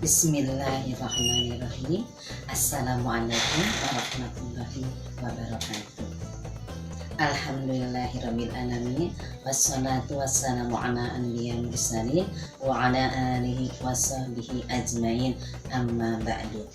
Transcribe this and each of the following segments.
Bismillahirrahmanirrahim. Assalamualaikum warahmatullahi wabarakatuh. Alhamdulillahirabbil alamin. Wassalatu wassalamu ala anbiya'il mursalin wa ala alihi washabbihi ajmain. Amma ba'du.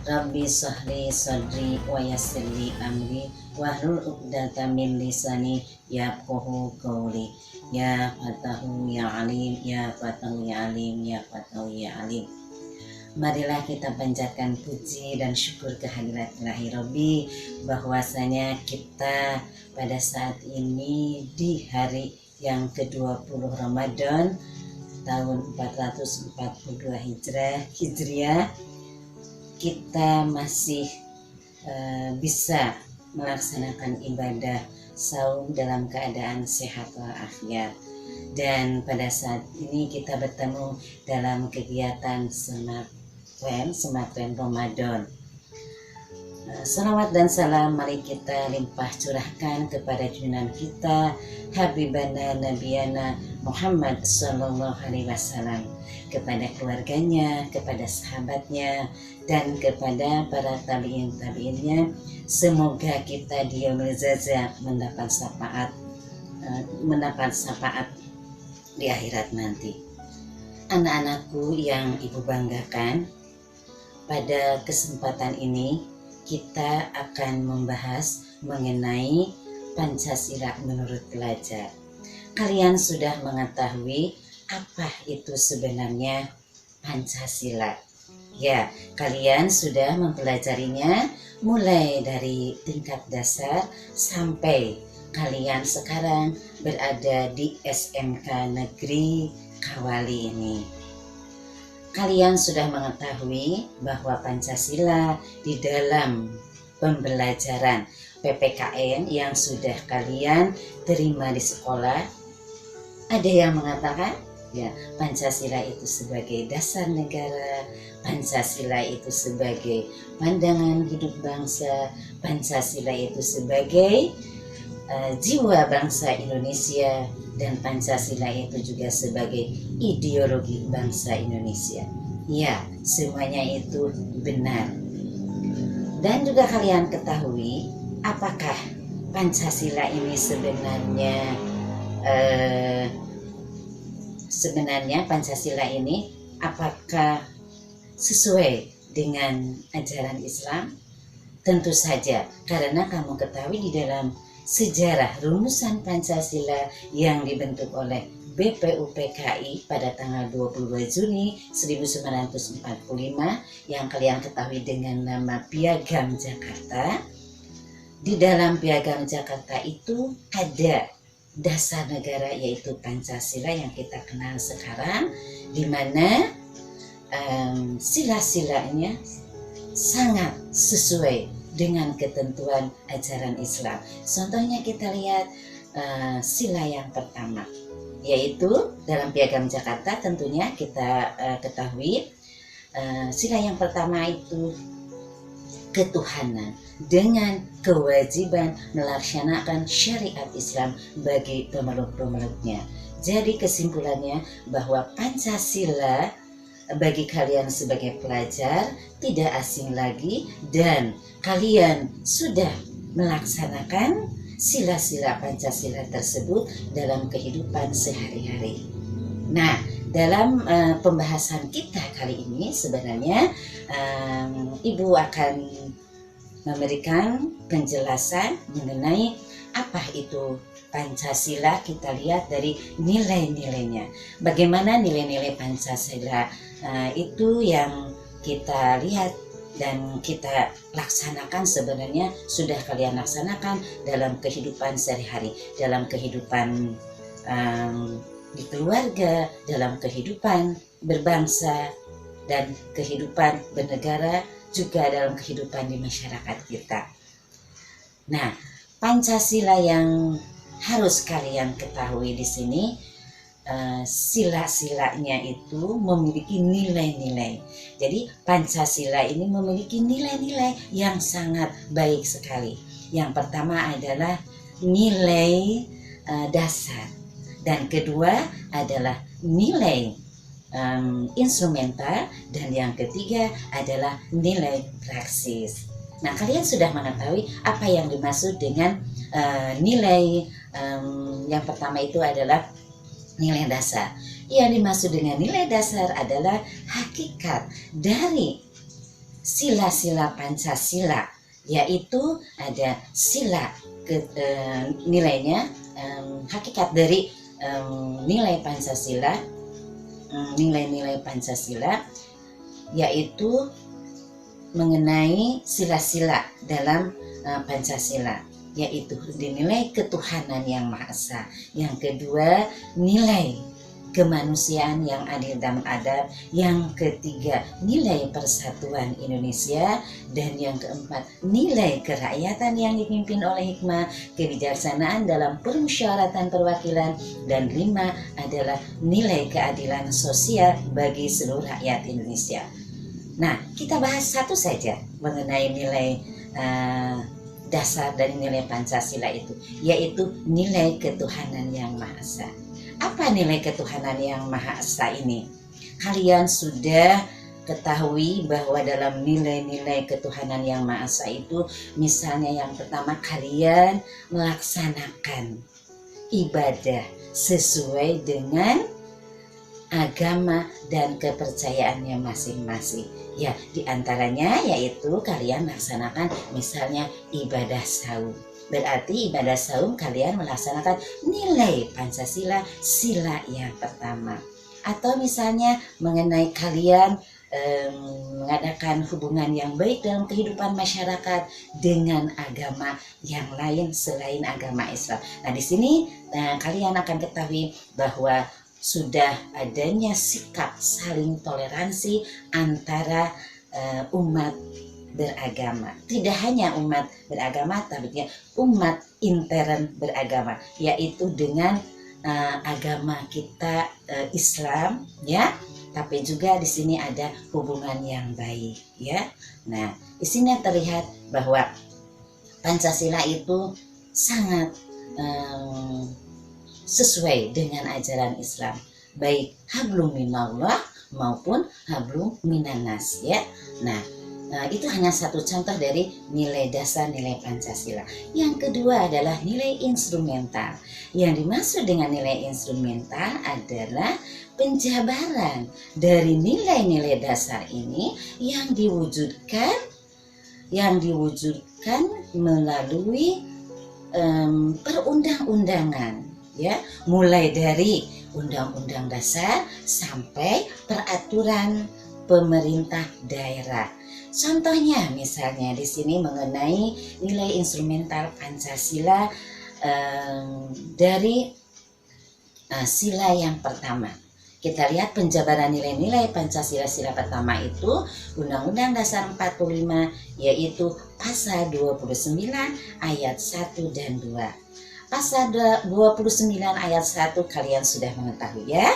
Rabbi shrahli sadri wa yassirli amri wahlul 'uqdatam min lisani yafqahu qawli. Ya Fatahu ya Alim, ya Fatahu ya Alim, ya Fatahu ya Alim. Marilah kita panjatkan puji dan syukur kehadirat Ilahi Rabbi, bahwasanya kita pada saat ini di hari yang ke-20 Ramadan tahun 442 Hijriah, kita masih bisa melaksanakan ibadah saum dalam keadaan sehat walafiat. Dan pada saat ini kita bertemu dalam kegiatan Sematren Ramadan. Salawat dan salam mari kita limpah curahkan kepada junjungan kita Habibana Nabiyana Muhammad Sallallahu Alaihi Wasallam, kepada keluarganya, kepada sahabatnya, dan kepada para tabi'in-tabi'innya. Semoga kita di yaumil jaza mendapat syafaat di akhirat nanti. Anak-anakku yang ibu banggakan, pada kesempatan ini kita akan membahas mengenai Pancasila menurut pelajar. Kalian sudah mengetahui apa itu sebenarnya Pancasila? Ya, kalian sudah mempelajarinya mulai dari tingkat dasar sampai kalian sekarang berada di SMK Negeri Kawali ini. Kalian sudah mengetahui bahwa Pancasila di dalam pembelajaran PPKN yang sudah kalian terima di sekolah, ada yang mengatakan ya, Pancasila itu sebagai dasar negara, Pancasila itu sebagai pandangan hidup bangsa, Pancasila itu sebagai jiwa bangsa Indonesia, dan Pancasila itu juga sebagai ideologi bangsa Indonesia. Ya, semuanya itu benar. Dan juga kalian ketahui apakah Pancasila ini sebenarnya Pancasila ini apakah sesuai dengan ajaran Islam? Tentu saja, karena kamu ketahui di dalam sejarah rumusan Pancasila yang dibentuk oleh BPUPKI pada tanggal 22 Juni 1945 yang kalian ketahui dengan nama Piagam Jakarta. Di dalam Piagam Jakarta itu ada dasar negara, yaitu Pancasila yang kita kenal sekarang, di mana sila-silanya sangat sesuai dengan ketentuan ajaran Islam. Contohnya kita lihat sila yang pertama, yaitu dalam Piagam Jakarta tentunya kita ketahui sila yang pertama itu ketuhanan dengan kewajiban melaksanakan syariat Islam bagi pemeluk-pemeluknya. Jadi kesimpulannya bahwa Pancasila bagi kalian sebagai pelajar tidak asing lagi, dan kalian sudah melaksanakan sila-sila Pancasila tersebut dalam kehidupan sehari-hari. Nah, dalam pembahasan kita kali ini sebenarnya Ibu akan memberikan penjelasan mengenai apa itu Pancasila. Kita lihat dari nilai-nilainya. Bagaimana nilai-nilai Pancasila itu yang kita lihat dan kita laksanakan, sebenarnya sudah kalian laksanakan dalam kehidupan sehari-hari, dalam kehidupan di keluarga, dalam kehidupan berbangsa, dan kehidupan bernegara, juga dalam kehidupan di masyarakat kita. Nah, Pancasila yang harus kalian ketahui di sini, sila-silanya itu memiliki nilai-nilai. Jadi Pancasila ini memiliki nilai-nilai yang sangat baik sekali. Yang pertama adalah nilai dasar, dan kedua adalah nilai instrumental, dan yang ketiga adalah nilai praksis. Nah, kalian sudah mengetahui apa yang dimaksud dengan nilai yang pertama itu adalah nilai dasar. Yang dimaksud dengan nilai dasar adalah hakikat dari sila-sila Pancasila, yaitu ada sila nilainya, hakikat dari nilai Pancasila, nilai-nilai Pancasila, yaitu mengenai sila-sila dalam Pancasila, yaitu dinilai ketuhanan yang Maha Esa. Yang kedua, nilai kemanusiaan yang adil dan adab. Yang ketiga, nilai persatuan Indonesia. Dan yang keempat, nilai kerakyatan yang dipimpin oleh hikmah, kebijaksanaan dalam permusyawaratan perwakilan. Dan 5 adalah nilai keadilan sosial bagi seluruh rakyat Indonesia. Nah, kita bahas satu saja mengenai nilai dasar dari nilai Pancasila itu, yaitu nilai ketuhanan yang Maha Esa. Apa nilai ketuhanan yang Maha Esa ini? Kalian sudah ketahui bahwa dalam nilai-nilai ketuhanan yang Maha Esa itu, misalnya yang pertama, kalian melaksanakan ibadah sesuai dengan agama dan kepercayaannya masing-masing. Ya, diantaranya yaitu kalian melaksanakan misalnya ibadah saum. Berarti ibadah saum kalian melaksanakan nilai Pancasila, sila yang pertama. Atau misalnya mengenai kalian mengadakan hubungan yang baik dalam kehidupan masyarakat dengan agama yang lain selain agama Islam. Nah, di sini kalian akan ketahui bahwa sudah adanya sikap saling toleransi antara umat beragama. Tidak hanya umat beragama, tapi juga umat intern beragama, yaitu dengan agama kita Islam, ya. Tapi juga di sini ada hubungan yang baik, ya. Nah, di sini terlihat bahwa Pancasila itu sangat sesuai dengan ajaran Islam, baik hablum minallah maupun hablum minannas, ya. Nah, itu hanya satu contoh dari nilai dasar nilai Pancasila. Yang kedua adalah nilai instrumental. Yang dimaksud dengan nilai instrumental adalah penjabaran dari nilai-nilai dasar ini yang diwujudkan melalui perundang-undangan, ya, mulai dari Undang-Undang Dasar sampai peraturan pemerintah daerah. Contohnya misalnya di sini mengenai nilai instrumental Pancasila dari sila yang pertama. Kita lihat penjabaran nilai-nilai Pancasila sila pertama itu Undang-Undang Dasar 45, yaitu pasal 29 ayat 1 dan 2. Pasal 29 ayat 1 kalian sudah mengetahui, ya.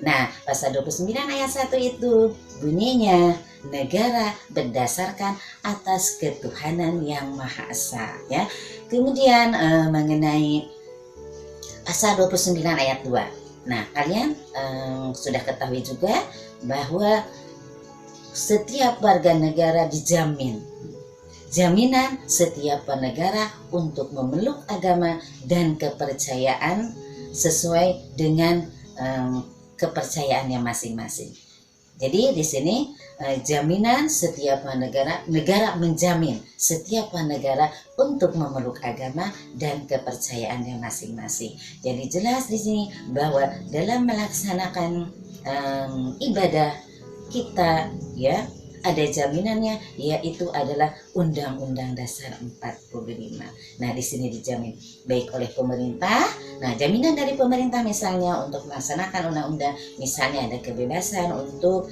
Nah, pasal 29 ayat 1 itu bunyinya, negara berdasarkan atas ketuhanan yang Maha Esa, ya. Kemudian mengenai pasal 29 ayat 2. Nah, kalian sudah ketahui juga bahwa setiap warga negara dijamin jaminan setiap negara untuk memeluk agama dan kepercayaan sesuai dengan kepercayaannya masing-masing. Jadi di sini jaminan setiap negara menjamin setiap negara untuk memeluk agama dan kepercayaannya masing-masing. Jadi jelas di sini bahwa dalam melaksanakan ibadah kita, ya, ada jaminannya, yaitu adalah Undang-Undang Dasar 45. Nah, di sini dijamin baik oleh pemerintah. Nah, jaminan dari pemerintah misalnya untuk melaksanakan undang-undang, misalnya ada kebebasan untuk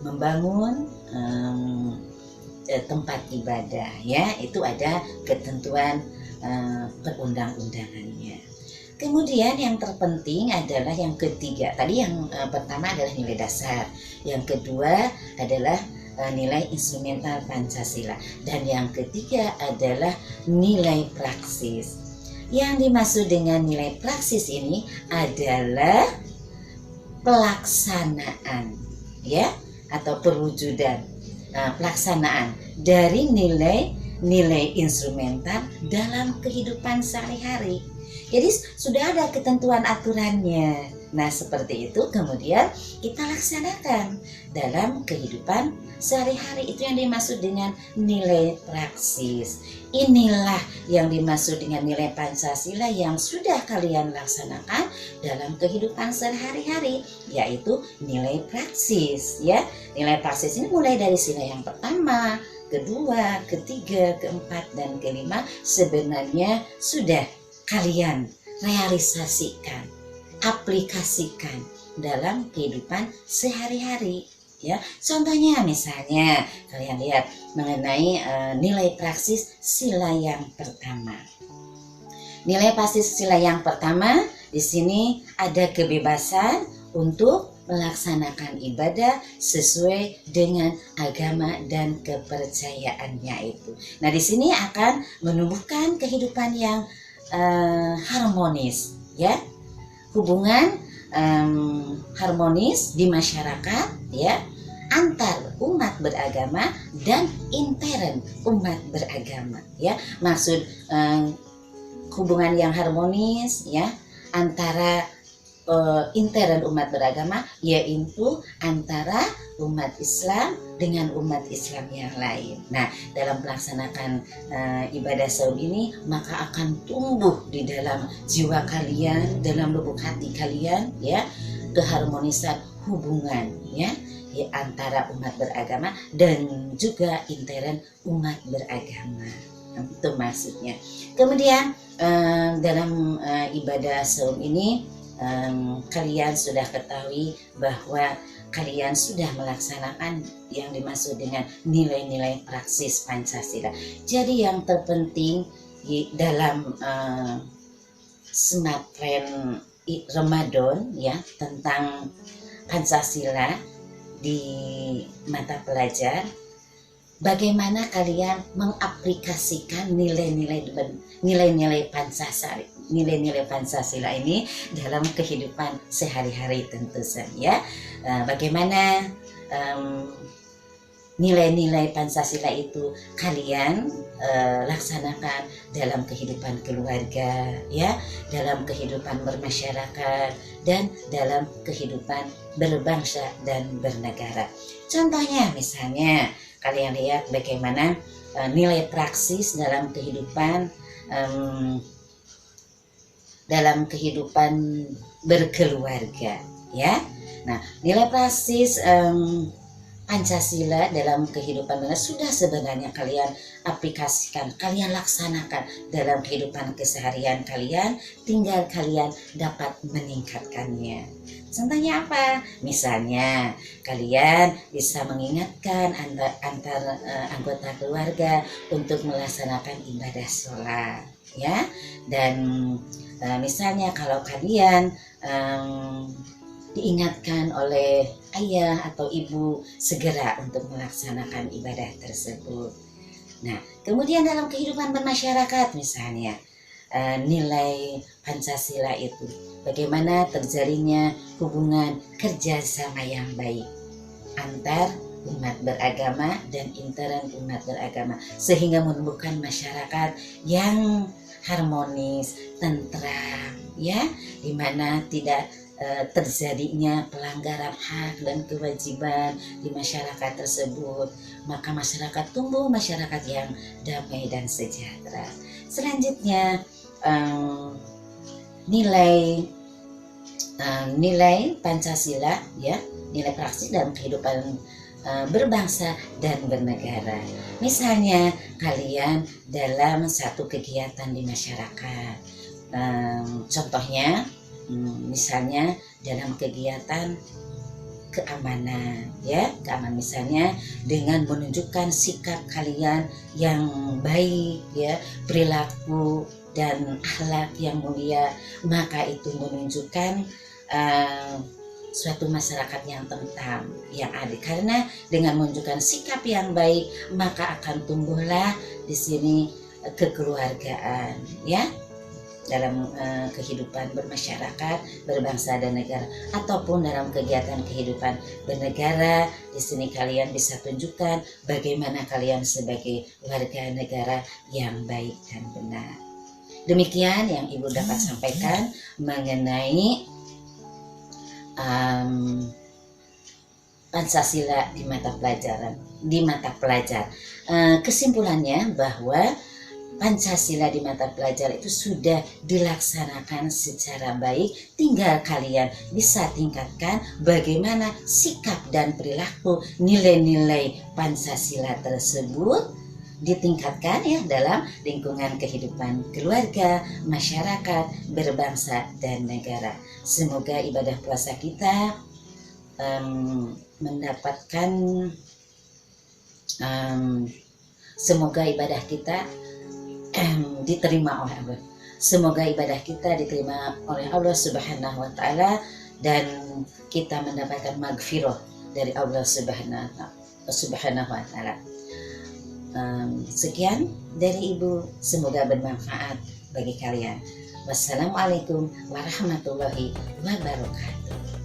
membangun tempat ibadah, ya, itu ada ketentuan perundang-undangannya. Kemudian yang terpenting adalah yang ketiga. Tadi yang pertama adalah nilai dasar, yang kedua adalah nilai instrumental Pancasila, dan yang ketiga adalah nilai praksis. Yang dimaksud dengan nilai praksis ini adalah pelaksanaan, ya, atau perwujudan, pelaksanaan dari nilai-nilai instrumental dalam kehidupan sehari-hari. Jadi sudah ada ketentuan aturannya. Nah, seperti itu kemudian kita laksanakan dalam kehidupan sehari-hari. Itu yang dimaksud dengan nilai praksis. Inilah yang dimaksud dengan nilai Pancasila yang sudah kalian laksanakan dalam kehidupan sehari-hari, yaitu nilai praksis, ya. Nilai praksis ini mulai dari sila yang pertama, kedua, ketiga, keempat, dan kelima sebenarnya sudah kalian realisasikan, aplikasikan dalam kehidupan sehari-hari, ya. Contohnya misalnya kalian lihat mengenai nilai praksis sila yang pertama. Nilai praksis sila yang pertama di sini ada kebebasan untuk melaksanakan ibadah sesuai dengan agama dan kepercayaannya itu. Nah, di sini akan menumbuhkan kehidupan yang harmonis, ya, hubungan harmonis di masyarakat, ya, antar umat beragama dan intern umat beragama, ya. Maksud hubungan yang harmonis, ya, antara intern umat beragama, yaitu antara umat Islam dengan umat Islam yang lain. Nah, dalam melaksanakan ibadah saum ini, maka akan tumbuh di dalam jiwa kalian, dalam lubuk hati kalian, ya, keharmonisan hubungan, ya, di antara umat beragama dan juga intern umat beragama. Itu maksudnya. Kemudian dalam ibadah saum ini kalian sudah ketahui bahwa kalian sudah melaksanakan yang dimaksud dengan nilai-nilai praksis Pancasila. Jadi yang terpenting dalam Sematren Ramadan, ya, tentang Pancasila di mata pelajar, bagaimana kalian mengaplikasikan nilai-nilai Pancasila ini dalam kehidupan sehari-hari tentu saja. Bagaimana nilai-nilai Pancasila itu kalian laksanakan dalam kehidupan keluarga, ya, dalam kehidupan bermasyarakat, dan dalam kehidupan berbangsa dan bernegara. Contohnya misalnya kalian lihat bagaimana nilai praksis dalam kehidupan berkeluarga, ya. Nah, nilai praksis Pancasila dalam kehidupan sudah sebenarnya kalian aplikasikan, kalian laksanakan dalam kehidupan keseharian kalian, tinggal kalian dapat meningkatkannya. Contohnya apa? Misalnya kalian bisa mengingatkan antar anggota keluarga untuk melaksanakan ibadah sholat, ya. Dan misalnya kalau kalian diingatkan oleh ayah atau ibu segera untuk melaksanakan ibadah tersebut. Nah, kemudian dalam kehidupan bermasyarakat misalnya nilai Pancasila itu bagaimana terjalinnya hubungan kerjasama yang baik antar umat beragama dan intern umat beragama sehingga menumbuhkan masyarakat yang harmonis, tentram, ya, di mana tidak terjadinya pelanggaran hak dan kewajiban di masyarakat tersebut, maka masyarakat tumbuh masyarakat yang damai dan sejahtera. Selanjutnya nilai Pancasila, ya, nilai praksis dalam kehidupan berbangsa dan bernegara. Misalnya kalian dalam satu kegiatan di masyarakat, contohnya misalnya dalam kegiatan keamanan, ya, keamanan misalnya dengan menunjukkan sikap kalian yang baik, ya, perilaku dan akhlak yang mulia, maka itu menunjukkan suatu masyarakat yang tentram, yang adil. Karena dengan menunjukkan sikap yang baik, maka akan tumbuhlah di sini kekeluargaan, ya. dalam kehidupan bermasyarakat, berbangsa dan negara, ataupun dalam kegiatan kehidupan bernegara. Di sini kalian bisa tunjukkan bagaimana kalian sebagai warga negara yang baik dan benar. Demikian yang Ibu dapat sampaikan mengenai Pancasila di mata pelajar. Kesimpulannya bahwa Pancasila di mata pelajar itu sudah dilaksanakan secara baik, tinggal kalian bisa tingkatkan bagaimana sikap dan perilaku nilai-nilai Pancasila tersebut ditingkatkan ya dalam lingkungan kehidupan keluarga, masyarakat, berbangsa dan negara. Semoga ibadah puasa kita mendapatkan semoga ibadah kita diterima oleh Allah. Semoga ibadah kita diterima oleh Allah Subhanahu wa taala dan kita mendapatkan maghfirah dari Allah Subhanahu wa taala. Sekian dari Ibu, semoga bermanfaat bagi kalian. Wassalamualaikum warahmatullahi wabarakatuh.